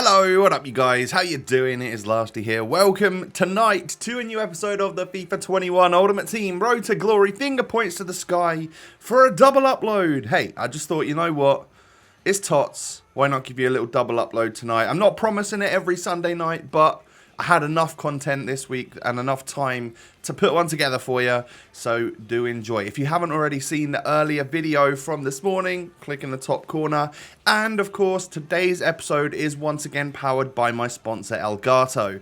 Hello, what up you guys? How you doing? It is Lasty here. Welcome tonight to a new episode of the FIFA 21 Ultimate Team Road to Glory Finger Points to the Sky for a double upload. Hey, I just thought, you know what? It's TOTS. Why not give you a little double upload tonight? I'm not promising it every Sunday night, but I had enough content this week and enough time to put one together for you, so do enjoy. If you haven't already seen the earlier video from this morning, click in the top corner. And of course, today's episode is once again powered by my sponsor, Elgato.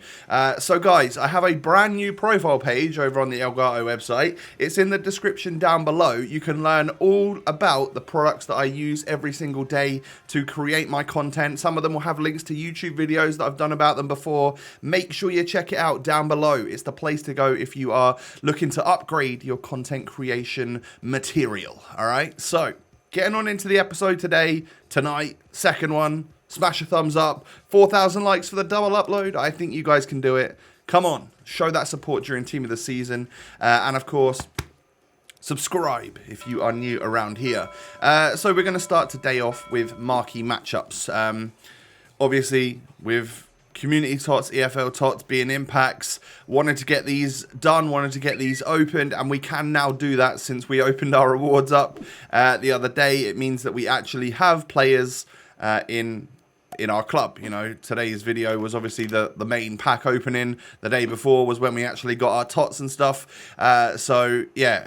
So guys, I have a brand new profile page over on the Elgato website. It's in the description down below. You can learn all about the products that I use every single day to create my content. Some of them will have links to YouTube videos that I've done about them before. Make sure you check it out down below. It's the place to go if you are looking to upgrade your content creation material. All right, so getting on into the episode tonight, second one. Smash a thumbs up, 4,000 likes for the double upload. I think you guys can do it. Come on, show that support during Team of the Season, and of course, subscribe if you are new around here. So we're going to start today off with marquee matchups. Obviously, with Community TOTS, EFL TOTS being impacts, wanted to get these done, wanted to get these opened, and we can now do that since we opened our rewards up the other day. It means that we actually have players in our club. You know, today's video was obviously the main pack opening. The day before was when we actually got our TOTS and stuff. So yeah,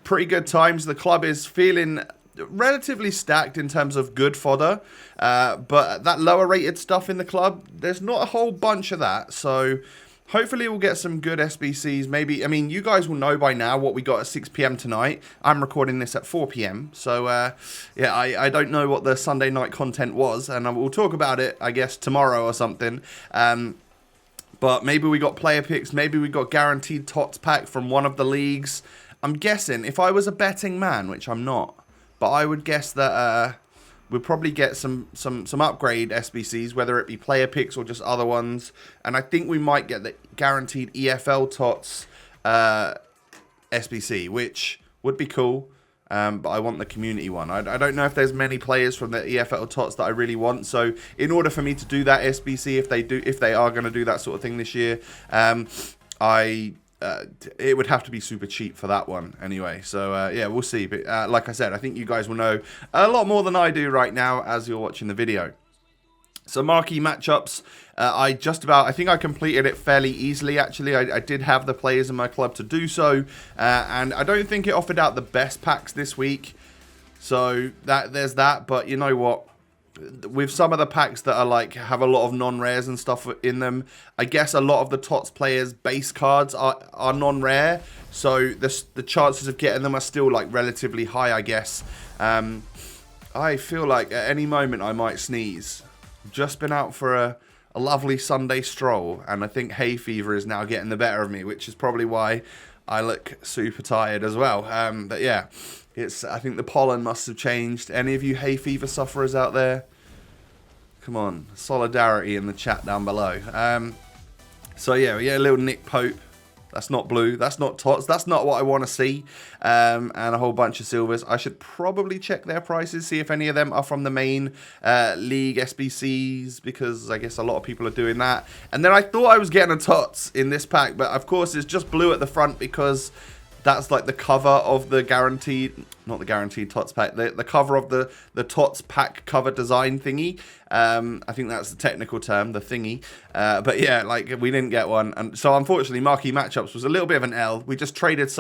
pretty good times. The club is feeling relatively stacked in terms of good fodder, but that lower rated stuff in the club, there's not a whole bunch of that, so hopefully we'll get some good SBCs. Maybe, I mean, you guys will know by now what we got at 6 PM tonight. I'm recording this at 4 PM, so yeah, I don't know what the Sunday night content was, and we'll talk about it, I guess, tomorrow or something. But maybe we got player picks, maybe we got guaranteed TOTS pack from one of the leagues. I'm guessing, if I was a betting man, which I'm not, but I would guess that we'll probably get some upgrade SBCs, whether it be player picks or just other ones. And I think we might get the guaranteed EFL TOTS SBC, which would be cool. But I want the community one. I don't know if there's many players from the EFL TOTS that I really want. So in order for me to do that SBC, if they are going to do that sort of thing this year, it would have to be super cheap for that one anyway. So yeah, we'll see. But like I said, I think you guys will know a lot more than I do right now as you're watching the video. So marquee matchups, I think I completed it fairly easily actually. I did have the players in my club to do so, and I don't think it offered out the best packs this week. So there's that, but you know what? With some of the packs that are like have a lot of non-rares and stuff in them, I guess a lot of the TOTS players' base cards are non-rare, so the chances of getting them are still like relatively high, I guess. I feel like at any moment I might sneeze. I've just been out for a lovely Sunday stroll, and I think hay fever is now getting the better of me, which is probably why I look super tired as well. But yeah, I think the pollen must have changed. Any of you hay fever sufferers out there? Come on, solidarity in the chat down below. So yeah, we get a little Nick Pope. That's not blue. That's not TOTS. That's not what I want to see. And a whole bunch of silvers. I should probably check their prices, see if any of them are from the main league SBCs, because I guess a lot of people are doing that. And then I thought I was getting a TOTS in this pack, but of course it's just blue at the front because that's like the cover of the guaranteed, not the guaranteed TOTS pack, the cover of the TOTS pack cover design thingy. I think that's the technical term, the thingy. But yeah, like we didn't get one. And so unfortunately, marquee matchups was a little bit of an L. We just traded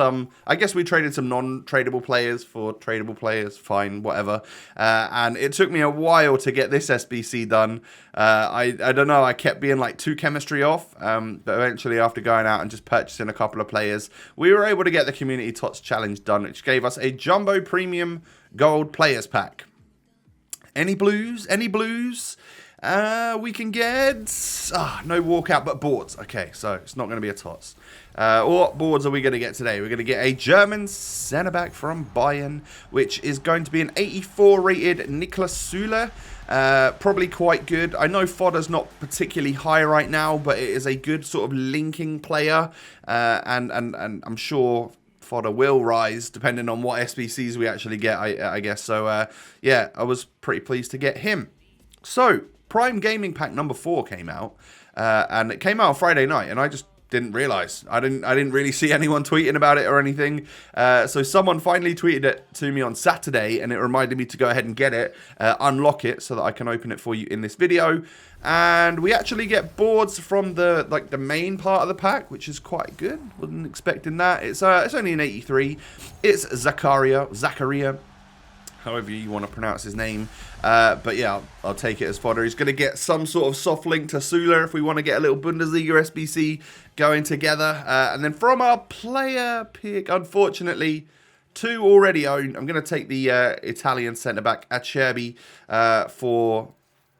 I guess we traded some non-tradable players for tradable players, fine, whatever. And it took me a while to get this SBC done. I don't know, I kept being like too chemistry off. But eventually after going out and just purchasing a couple of players, we were able to get the Community TOTS Challenge done, which gave us a Jumbo Premium Gold Players Pack. Any blues? Any blues? We can get... no walkout, but boards. Okay, so it's not going to be a TOTS. What boards are we going to get today? We're going to get a German centre-back from Bayern, which is going to be an 84 rated Niklas Süle. Probably quite good. I know fodder's not particularly high right now, but it is a good sort of linking player. And I'm sure fodder will rise depending on what SBCs we actually get, I guess. So, yeah, I was pretty pleased to get him. So, Prime Gaming Pack number 4 came out, and it came out on Friday night, and I just didn't realize. I didn't really see anyone tweeting about it or anything. So someone finally tweeted it to me on Saturday, and it reminded me to go ahead and get it, unlock it, so that I can open it for you in this video. And we actually get boards from the main part of the pack, which is quite good. Wasn't expecting that. It's only an 83. It's Zakaria. However you want to pronounce his name. But yeah, I'll take it as fodder. He's going to get some sort of soft link to Sula if we want to get a little Bundesliga SBC going together. And then from our player pick, unfortunately, 2 already owned. I'm going to take the Italian centre-back Acerbi for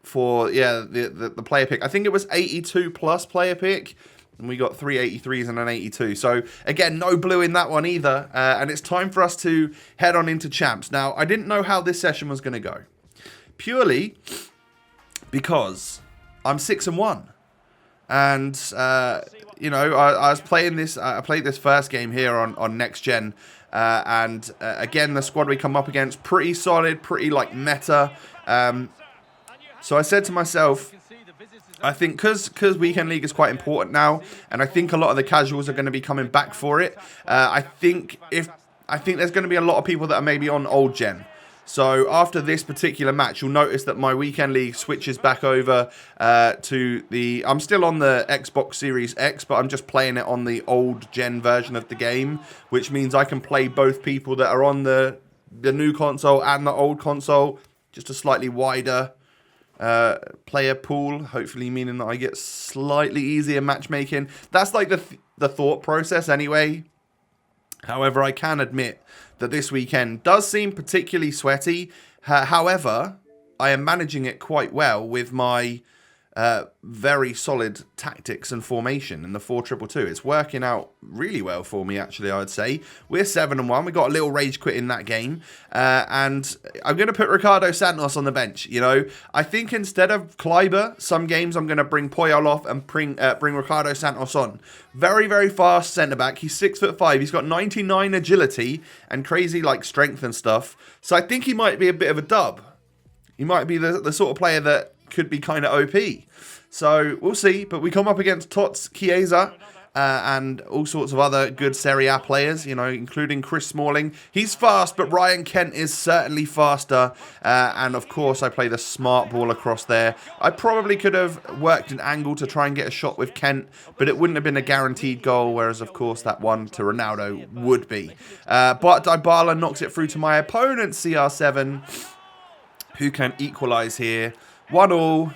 the player pick. I think it was 82 plus player pick. And we got 3 83s and an 82. So, again, no blue in that one either. And it's time for us to head on into champs. Now, I didn't know how this session was going to go. Purely because I'm 6-1. And, you know, I was playing this. I played this first game here on Next Gen. And, again, the squad we come up against, pretty solid, pretty, like, meta. So I said to myself, I think because Weekend League is quite important now, and I think a lot of the casuals are going to be coming back for it. I think there's going to be a lot of people that are maybe on old gen. So after this particular match, you'll notice that my Weekend League switches back over to the... I'm still on the Xbox Series X, but I'm just playing it on the old gen version of the game, which means I can play both people that are on the new console and the old console, just a slightly wider player pool, hopefully meaning that I get slightly easier matchmaking. That's like the thought process anyway. However, I can admit that this weekend does seem particularly sweaty. However, I am managing it quite well with my very solid tactics and formation in the 4-2-2. It's working out really well for me, actually, I would say. We're 7-1. We got a little rage quit in that game. And I'm going to put Ricardo Santos on the bench, you know. I think instead of Kleiber, some games I'm going to bring Puyol off and bring Ricardo Santos on. Very, very fast centre-back. He's 6'5". He's got 99 agility and crazy, like, strength and stuff. So I think he might be a bit of a dub. He might be the sort of player that could be kind of OP. So we'll see. But we come up against TOTS Chiesa and all sorts of other good Serie A players, you know, including Chris Smalling. He's fast, but Ryan Kent is certainly faster. And of course, I play the smart ball across there. I probably could have worked an angle to try and get a shot with Kent, but it wouldn't have been a guaranteed goal, whereas, of course, that one to Ronaldo would be. But Dybala knocks it through to my opponent, CR7, who can equalise here. 1-1.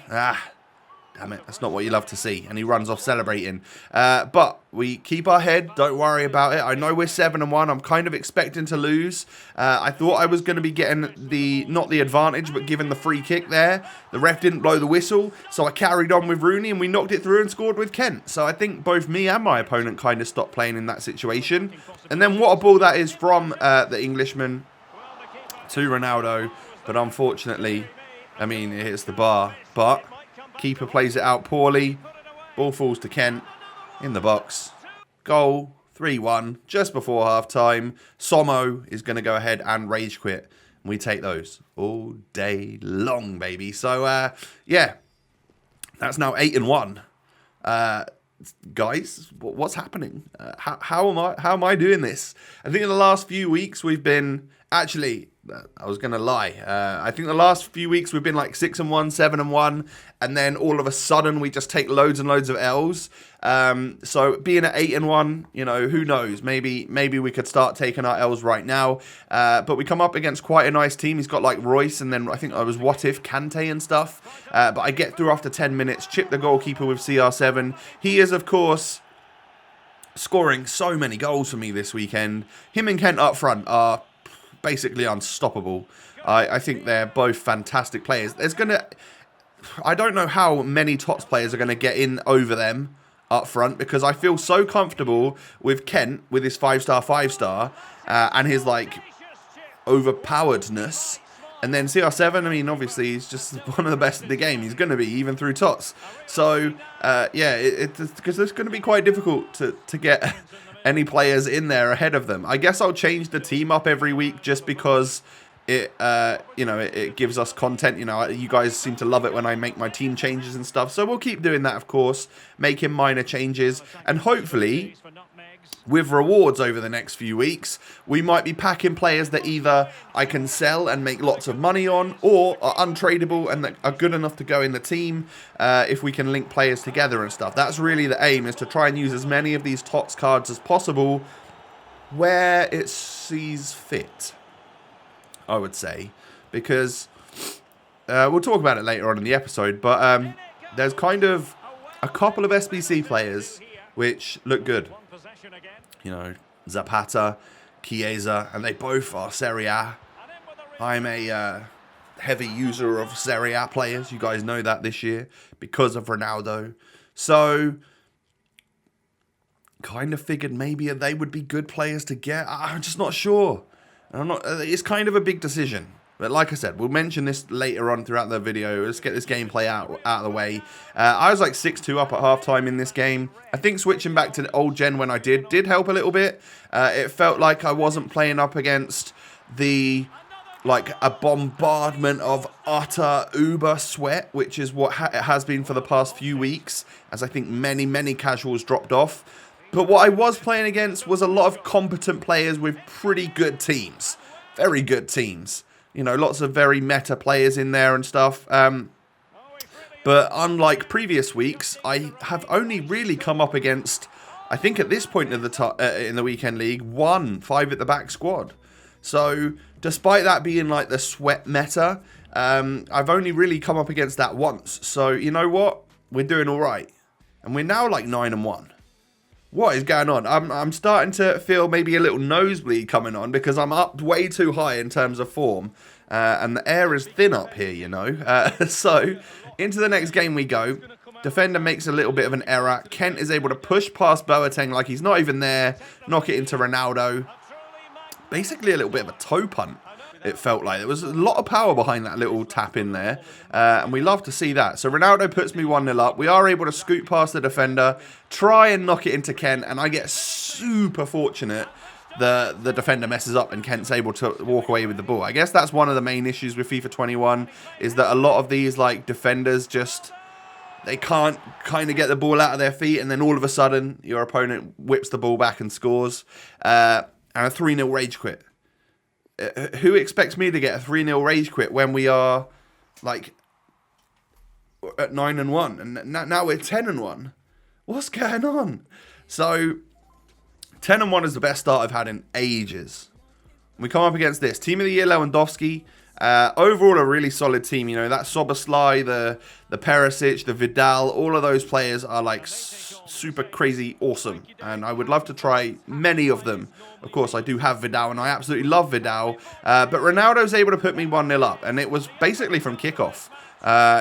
Damn it. That's not what you love to see. And he runs off celebrating. But we keep our head. Don't worry about it. I know we're 7-1. I'm kind of expecting to lose. I thought I was going to be getting not the advantage, but given the free kick there. The ref didn't blow the whistle. So I carried on with Rooney and we knocked it through and scored with Kent. So I think both me and my opponent kind of stopped playing in that situation. And then what a ball that is from the Englishman to Ronaldo. But unfortunately, I mean, it hits the bar, but keeper plays it out poorly. Ball falls to Kent in the box. Goal, 3-1, just before half-time. Somo is going to go ahead and rage quit. And we take those all day long, baby. So, yeah, that's now 8-1. Guys, what's happening? How am I doing this? I think in the last few weeks we've been... Actually, I was going to lie. I think the last few weeks we've been like 6-1, 7-1, and then all of a sudden we just take loads and loads of L's. So being at 8-1, you know, who knows? Maybe we could start taking our L's right now. But we come up against quite a nice team. He's got like Royce, and then I think I was What If, Kante and stuff. But I get through after 10 minutes, chip the goalkeeper with CR7. He is, of course, scoring so many goals for me this weekend. Him and Kent up front are basically unstoppable. I think they're both fantastic players. I don't know how many TOTS players are going to get in over them up front, because I feel so comfortable with Kent with his 5-star and his like overpoweredness. And then CR7, I mean, obviously he's just one of the best at the game. He's going to be even through TOTS. So yeah, because it's going to be quite difficult to get any players in there ahead of them. I guess I'll change the team up every week just because it gives us content. You guys seem to love it when I make my team changes and stuff. So we'll keep doing that, of course, making minor changes, and hopefully with rewards over the next few weeks, we might be packing players that either I can sell and make lots of money on, or are untradeable and that are good enough to go in the team if we can link players together and stuff. That's really the aim, is to try and use as many of these TOTS cards as possible where it sees fit, I would say, because we'll talk about it later on in the episode, but there's kind of a couple of SBC players which look good. Zapata, Chiesa, and they both are Serie A. I'm a heavy user of Serie A players. You guys know that this year because of Ronaldo. So, kind of figured maybe they would be good players to get. I'm just not sure. It's kind of a big decision. But like I said, we'll mention this later on throughout the video. Let's get this gameplay out of the way. I was like 6-2 up at halftime in this game. I think switching back to the old gen when I did help a little bit. It felt like I wasn't playing up against a bombardment of utter uber sweat, which is what it has been for the past few weeks, as I think many casuals dropped off. But what I was playing against was a lot of competent players with pretty good teams. Very good teams. Lots of very meta players in there and stuff. But unlike previous weeks, I have only really come up against, I think at this point in the weekend league, one 5-at-the-back squad. So despite that being like the sweat meta, I've only really come up against that once. So you know what? We're doing all right. And we're now like 9-1. What is going on? I'm starting to feel maybe a little nosebleed coming on because I'm up way too high in terms of form. And the air is thin up here, So, into the next game we go. Defender makes a little bit of an error. Kent is able to push past Boateng like he's not even there. Knock it into Ronaldo. Basically a little bit of a toe punt, it felt like. There was a lot of power behind that little tap in there. And we love to see that. So Ronaldo puts me 1-0 up. We are able to scoot past the defender, try and knock it into Kent, and I get super fortunate. The defender messes up and Kent's able to walk away with the ball. I guess that's one of the main issues with FIFA 21, is that a lot of these defenders they can't kind of get the ball out of their feet, and then all of a sudden your opponent whips the ball back and scores. And a 3-0 rage quit. Who expects me to get a 3-0 rage quit when we are at 9-1 and now we're 10-1? What's going on? So 10-1 is the best start I've had in ages. We come up against this Team of the Year Lewandowski. Overall, a really solid team. That Szoboszlai, the Perisic, the Vidal, all of those players are super crazy awesome. And I would love to try many of them. Of course, I do have Vidal, and I absolutely love Vidal. But Ronaldo's able to put me 1-0 up, and it was basically from kickoff.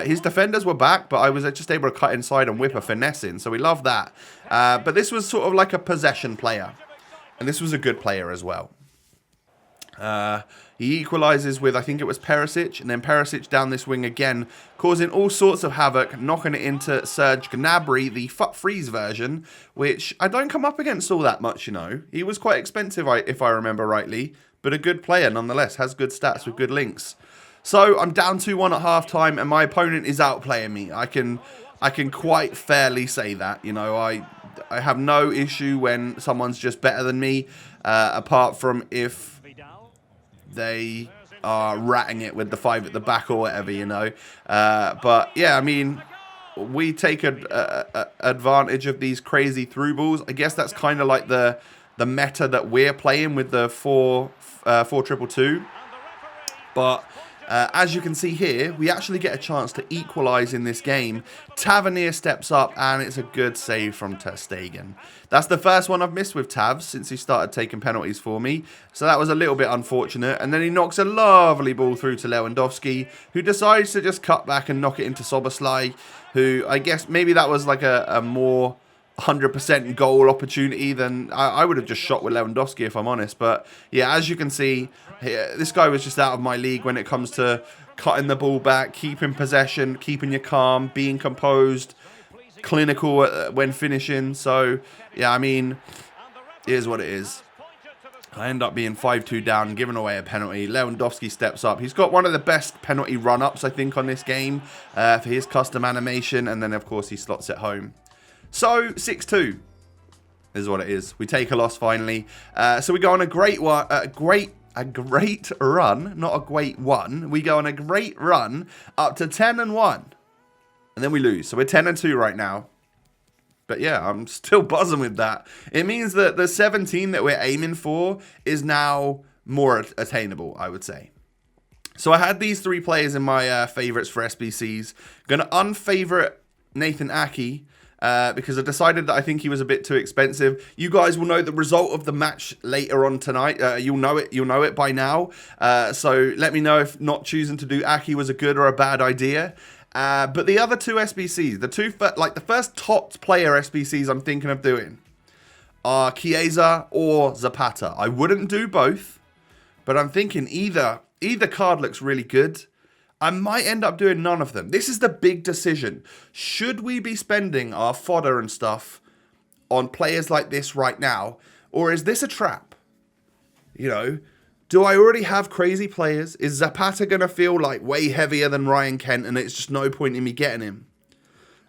His defenders were back, but I was just able to cut inside and whip a finesse in, so we love that. But this was sort of like a possession player, and this was a good player as well. He equalises with, I think it was Perisic, and then Perisic down this wing again, causing all sorts of havoc, knocking it into Serge Gnabry, the Freeze version, which I don't come up against all that much, He was quite expensive, if I remember rightly, but a good player nonetheless, has good stats with good links. So I'm down 2-1 at halftime, and my opponent is outplaying me. I can quite fairly say that, I have no issue when someone's just better than me, apart from if they are ratting it with the 5-at-the-back or whatever, But yeah, I mean, we take advantage of these crazy through balls. I guess that's kind of like the meta that we're playing with the 4-2-2. But as you can see here, we actually get a chance to equalise in this game. Tavernier steps up, and it's a good save from Ter Stegen. That's the first one I've missed with Tavs since he started taking penalties for me. So that was a little bit unfortunate. And then he knocks a lovely ball through to Lewandowski, who decides to just cut back and knock it into Szoboszlai, who I guess maybe that was like a more 100% goal opportunity than I would have just shot with Lewandowski, if I'm honest. But yeah, as you can see, this guy was just out of my league when it comes to cutting the ball back, keeping possession, keeping you calm, being composed, clinical when finishing. So yeah, I mean, it is what it is. I end up being 5-2 down, giving away a penalty. Lewandowski steps up. He's got one of the best penalty run-ups, I think, on this game for his custom animation. And then, of course, he slots it home. So, 6-2 is what it is. We take a loss finally. So we go on a great run, not a great one. We go on a great run up to 10-1. And then we lose. So we're 10-2 right now. But yeah, I'm still buzzing with that. It means that the 17 that we're aiming for is now more attainable, I would say. So I had these 3 players in my favorites for SBCs. Going to unfavorite Nathan Aki because I decided that I think he was a bit too expensive. You guys will know the result of the match later on tonight. You'll know it by now. So let me know if not choosing to do Aki was a good or a bad idea. But the other 2 SBCs, the first TOTS player SBCs I'm thinking of doing are Chiesa or Zapata. I wouldn't do both, but I'm thinking either card looks really good. I might end up doing none of them. This is the big decision. Should we be spending our fodder and stuff on players like this right now, or is this a trap? You know, do I already have crazy players? Is Zapata going to feel like way heavier than Ryan Kent and it's just no point in me getting him?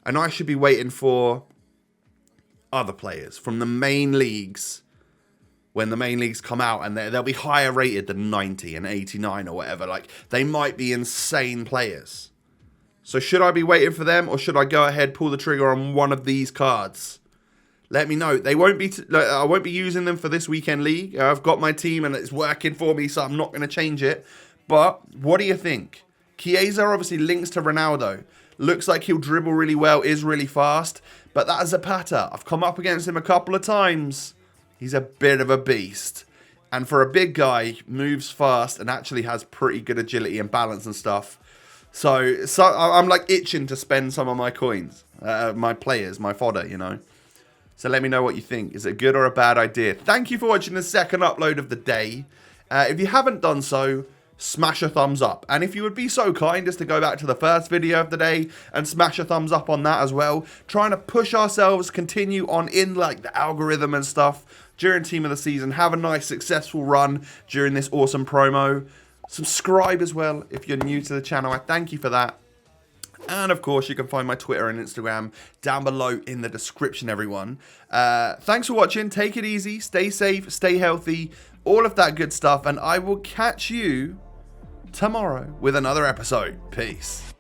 And I should be waiting for other players from the main leagues when the main leagues come out and they'll be higher rated than 90 and 89 or whatever. Like, they might be insane players. So should I be waiting for them or should I go ahead, pull the trigger on one of these cards? Let me know. They won't be. I won't be using them for this weekend league. I've got my team and it's working for me, so I'm not going to change it. But what do you think? Chiesa obviously links to Ronaldo. Looks like he'll dribble really well, is really fast. But that Zapata, I've come up against him a couple of times. He's a bit of a beast. And for a big guy, moves fast and actually has pretty good agility and balance and stuff. So I'm like itching to spend some of my coins, my players, my fodder, you know. So let me know what you think. Is it a good or a bad idea? Thank you for watching the second upload of the day. If you haven't done so, smash a thumbs up. And if you would be so kind as to go back to the first video of the day and smash a thumbs up on that as well. Trying to push ourselves, continue on in like the algorithm and stuff during Team of the Season. Have a nice successful run during this awesome promo. Subscribe as well if you're new to the channel. I thank you for that. And, of course, you can find my Twitter and Instagram down below in the description, everyone. Thanks for watching. Take it easy. Stay safe. Stay healthy. All of that good stuff. And I will catch you tomorrow with another episode. Peace.